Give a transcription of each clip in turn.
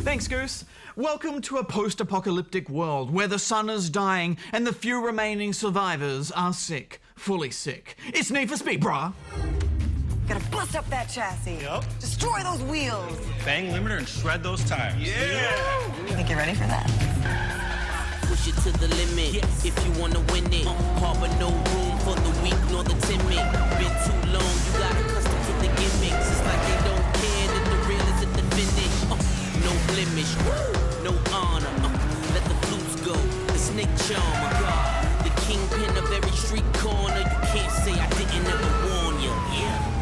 Thanks, Goose. Welcome to a post-apocalyptic world where the sun is dying and the few remaining survivors are sick. Fully sick. It's Need for Speed, brah. Gotta bust up that chassis. Yep. Destroy those wheels. Bang limiter and shred those tires. Yeah. Think you're ready for that? Push it to the limit if you wanna win it. Harbor no room for the weak nor the timid. Been too long, you got accustomed to the gimmicks. It's like they don't care that the real is at the finish. No blemish, no honor. Let the flutes go, the snake charmer. The kingpin of every street corner. You can't say I didn't ever warn you. Yeah.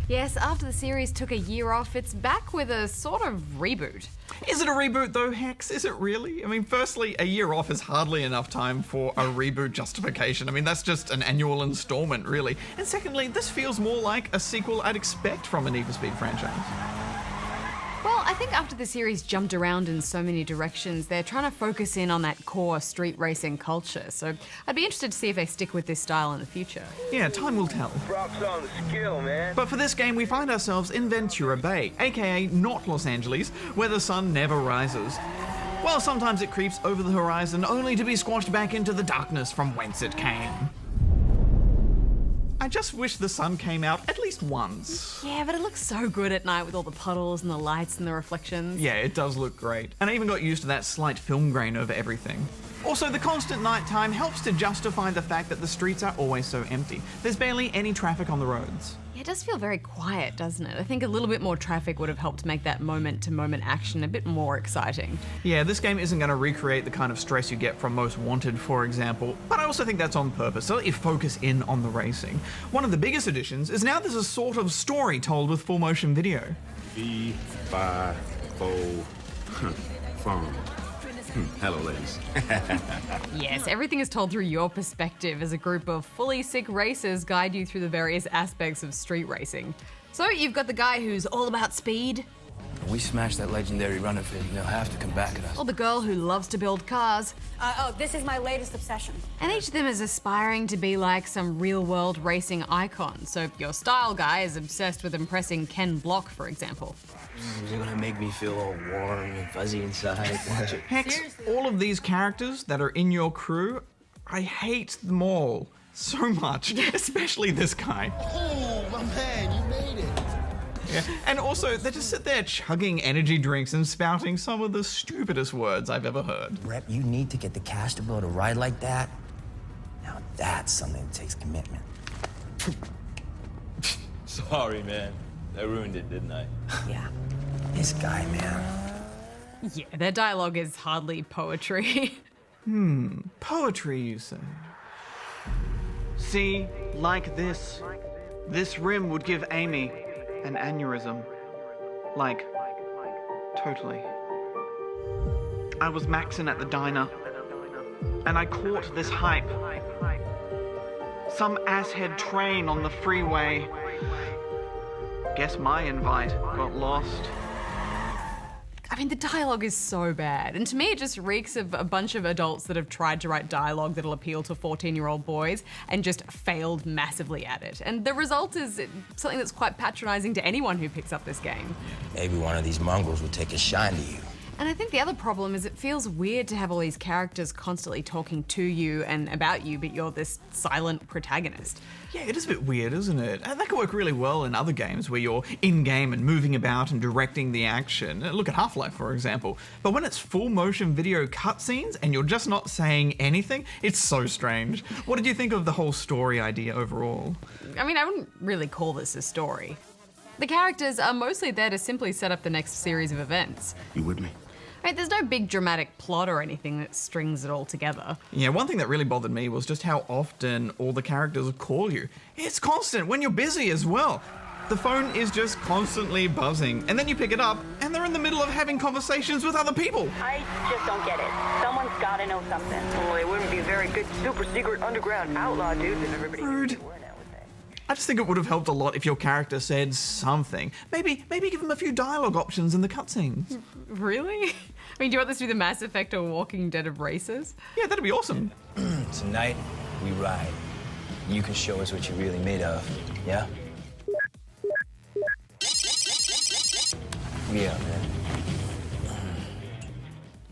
Yes, after the series took a year off, it's back with a sort of reboot. Is it a reboot though, Hex? Is it really? I mean, firstly, a year off is hardly enough time for a reboot justification. I mean, that's just an annual installment, really. And secondly, this feels more like a sequel I'd expect from a Need for Speed franchise. Well, I think after the series jumped around in so many directions, they're trying to focus in on that core street racing culture. So I'd be interested to see if they stick with this style in the future. Yeah, time will tell. Props on the skill, man. But for this game, we find ourselves in Ventura Bay, aka not Los Angeles, where the sun never rises. Well, sometimes it creeps over the horizon only to be squashed back into the darkness from whence it came. I just wish the sun came out at least once. Yeah, but it looks so good at night with all the puddles and the lights and the reflections. Yeah, it does look great. And I even got used to that slight film grain over everything. Also, the constant nighttime helps to justify the fact that the streets are always so empty. There's barely any traffic on the roads. Yeah, it does feel very quiet, doesn't it? I think a little bit more traffic would have helped make that moment-to-moment action a bit more exciting. Yeah, this game isn't going to recreate the kind of stress you get from Most Wanted, for example, but I also think that's on purpose, so let you focus in on the racing. One of the biggest additions is now there's a sort of story told with full motion video. Phone. Hello, ladies. Yes, everything is told through your perspective as a group of fully sick racers guide you through the various aspects of street racing. So you've got the guy who's all about speed. If we smash that legendary runner fit, they'll have to come back at us. Or the girl who loves to build cars. This is my latest obsession. And each of them is aspiring to be like some real-world racing icon. So your style guy is obsessed with impressing Ken Block, for example. You're gonna make me feel all warm and fuzzy inside. Watch it. Hex, all of these characters that are in your crew, I hate them all so much, especially this guy. Oh, my man, you made it. Yeah. And also, they just sit there chugging energy drinks and spouting some of the stupidest words I've ever heard. Rep, you need to get the cash to build a ride like that. Now that's something that takes commitment. Sorry, man. I ruined it, didn't I? Yeah, this guy, man. Yeah, their dialogue is hardly poetry. Poetry, you say? See, like this rim would give Amy an aneurysm. Like, totally. I was maxing at the diner, and I caught this hype. Some asshead train on the freeway. Guess my invite got lost. I mean, the dialogue is so bad. And to me, it just reeks of a bunch of adults that have tried to write dialogue that'll appeal to 14-year-old boys and just failed massively at it. And the result is something that's quite patronizing to anyone who picks up this game. Maybe one of these mongrels will take a shine to you. And I think the other problem is it feels weird to have all these characters constantly talking to you and about you, but you're this silent protagonist. Yeah, it is a bit weird, isn't it? And that can work really well in other games where you're in-game and moving about and directing the action. Look at Half-Life, for example. But when it's full motion video cutscenes and you're just not saying anything, it's so strange. What did you think of the whole story idea overall? I mean, I wouldn't really call this a story. The characters are mostly there to simply set up the next series of events. You with me? Right, there's no big dramatic plot or anything that strings it all together. Yeah, one thing that really bothered me was just how often all the characters call you. It's constant when you're busy as well. The phone is just constantly buzzing, and then you pick it up, and they're in the middle of having conversations with other people. I just don't get it. Someone's gotta know something. Well, they wouldn't be a very good super secret underground outlaw dudes if everybody Rude. knew who they were now, would they? I just think it would have helped a lot if your character said something. Maybe give them a few dialogue options in the cutscenes. Really? I mean, do you want this to be the Mass Effect or Walking Dead of races? Yeah, that'd be awesome. Tonight, we ride. You can show us what you're really made of, yeah? Yeah, man.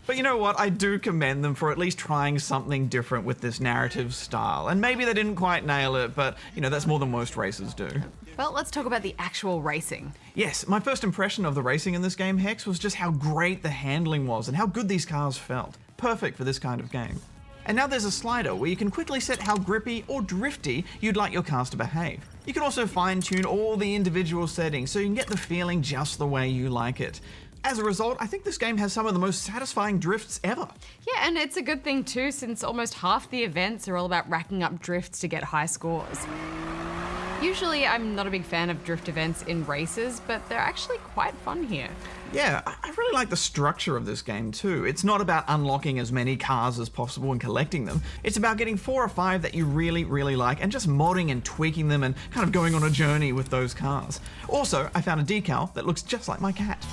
But you know what? I do commend them for at least trying something different with this narrative style. And maybe they didn't quite nail it, but you know, that's more than most racers do. Well, let's talk about the actual racing. Yes, my first impression of the racing in this game, Hex, was just how great the handling was and how good these cars felt. Perfect for this kind of game. And now there's a slider where you can quickly set how grippy or drifty you'd like your cars to behave. You can also fine-tune all the individual settings so you can get the feeling just the way you like it. As a result, I think this game has some of the most satisfying drifts ever. Yeah, and it's a good thing too, since almost half the events are all about racking up drifts to get high scores. Usually, I'm not a big fan of drift events in races, but they're actually quite fun here. Yeah, I really like the structure of this game too. It's not about unlocking as many cars as possible and collecting them. It's about getting 4 or 5 that you really, really like and just modding and tweaking them and kind of going on a journey with those cars. Also, I found a decal that looks just like my cat.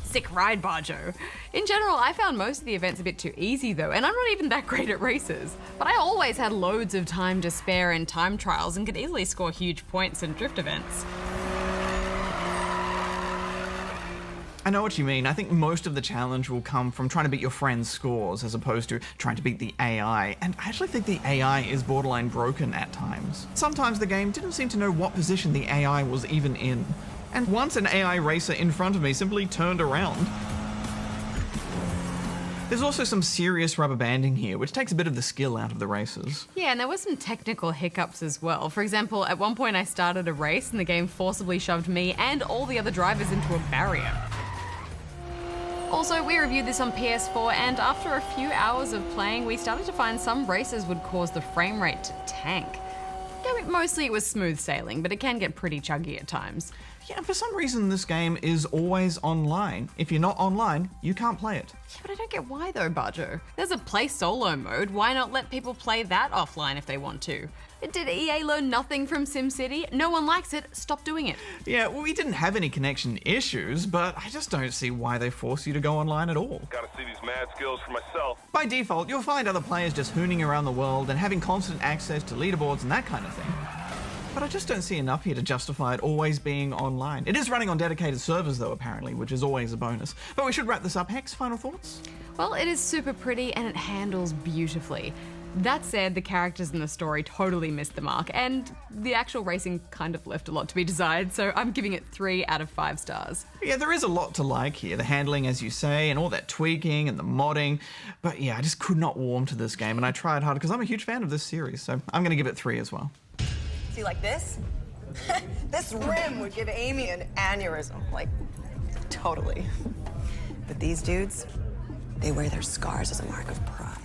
Sick ride, Barjo. In general, I found most of the events a bit too easy though, and I'm not even that great at races. But I always had loads of time to spare in time trials and could easily score huge points in drift events. I know what you mean. I think most of the challenge will come from trying to beat your friends' scores as opposed to trying to beat the AI, and I actually think the AI is borderline broken at times. Sometimes the game didn't seem to know what position the AI was even in. And once an AI racer in front of me simply turned around. There's also some serious rubber banding here, which takes a bit of the skill out of the races. Yeah, and there were some technical hiccups as well. For example, at one point I started a race and the game forcibly shoved me and all the other drivers into a barrier. Also, we reviewed this on PS4, and after a few hours of playing, we started to find some races would cause the frame rate to tank. I mean, mostly it was smooth sailing, but it can get pretty chuggy at times. Yeah, for some reason this game is always online. If you're not online, you can't play it. Yeah, but I don't get why though, Barjo. There's a play solo mode. Why not let people play that offline if they want to? Did EA learn nothing from SimCity? No one likes it. Stop doing it. Yeah, well, we didn't have any connection issues, but I just don't see why they force you to go online at all. Gotta see these mad skills for myself. By default, you'll find other players just hooning around the world and having constant access to leaderboards and that kind of thing. But I just don't see enough here to justify it always being online. It is running on dedicated servers though, apparently, which is always a bonus. But we should wrap this up. Hex, final thoughts? Well, it is super pretty and it handles beautifully. That said, the characters in the story totally missed the mark, and the actual racing kind of left a lot to be desired, so I'm giving it 3 out of 5 stars. Yeah, there is a lot to like here. The handling, as you say, and all that tweaking and the modding. But yeah, I just could not warm to this game, and I tried hard because I'm a huge fan of this series, so I'm going to give it 3 as well. See, like this? This rim would give Amy an aneurysm. Like, totally. But these dudes, they wear their scars as a mark of pride.